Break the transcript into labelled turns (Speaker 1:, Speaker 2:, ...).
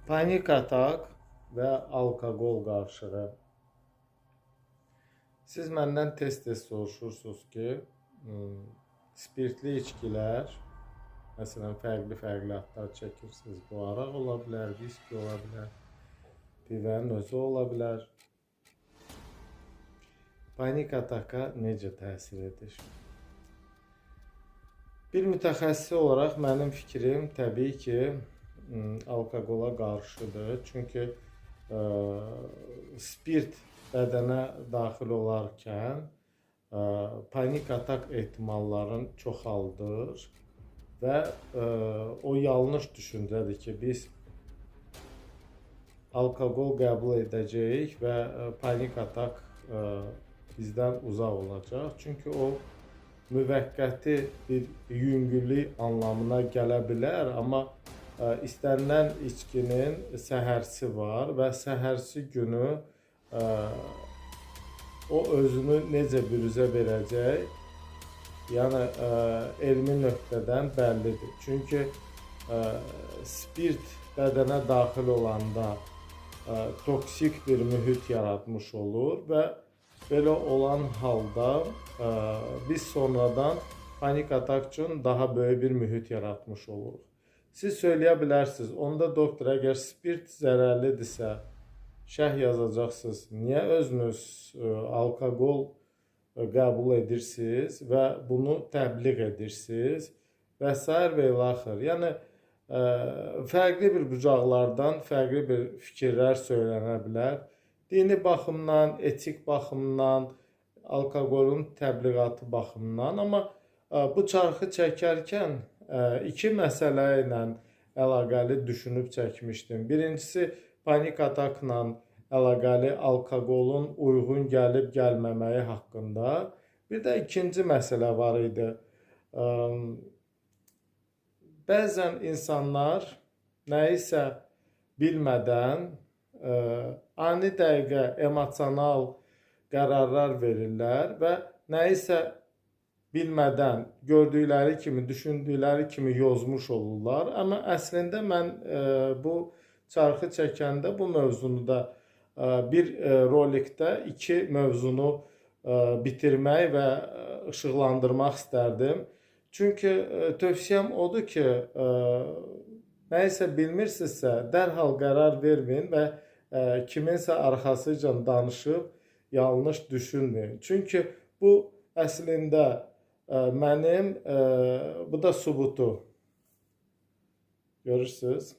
Speaker 1: Panik atak və alkoqol qarışığı. Siz məndən tez-tez soruşursunuz ki, spirtli içkilər, məsələn, fərqli adlar çəkirsiniz. Bu araq ola bilər, viski ola bilər, pivənin özü ola bilər. Panik ataka necə təsir edir? Bir mütəxəssis olaraq mənim fikrim təbii ki, alkoqola qarşıdır. Çünki spirt bədənə daxil olarkən panik atak ehtimallarını çoxaldır və o yanlış düşüncədir ki, biz alkoqol qəbul edəcəyik və panik atak bizdən uzaq olacaq. Çünki o müvəqqəti bir yüngüllük anlamına gələ bilər, amma istənilən içkinin səhərsi var və səhərsi günü o özünü necə büruzə verəcək, yəni elmi nöqtədən bəllidir. Çünki spirt bədənə daxil olanda toksik bir mühit yaratmış olur və belə olan halda biz sonradan panik atak üçün daha böyük bir mühit yaratmış oluruq. Siz söyləyə bilərsiniz, onda doktor, əgər spirt zərərlidirsə, şərh yazacaqsınız. Niyə özünüz alkoqol qəbul edirsiniz və bunu təbliğ edirsiniz və s. və ilaxır. Yəni, fərqli bir bucaqlardan fərqli bir fikirlər söylənə bilər. Dini baxımdan, etik baxımdan, alkoqolun təbliğatı baxımından. Amma bu çarxı çəkərkən iki məsələ ilə əlaqəli düşünüb çəkmişdim. Birincisi, panik atakla əlaqəli alkoqolun uyğun gəlib gəlməməyi haqqında. Bir də ikinci məsələ var idi. Bəzən insanlar nəyisə bilmədən ani dəqiqə emosional qərarlar verirlər və nəyisə bilmədən gördükləri kimi, düşündükləri kimi yozmuş olurlar. Amma əslində mən bu çarxı çəkəndə bu mövzunu da bir rolikdə iki mövzunu bitirmək və işıqlandırmaq istərdim. Çünki tövsiyəm odur ki, nəyisə bilmirsinizsə, dərhal qərar verməyin və kiminsə arxasıca danışıb yanlış düşünməyin. Çünki bu əslində mənim, bu da sübutu. Görürsünüz.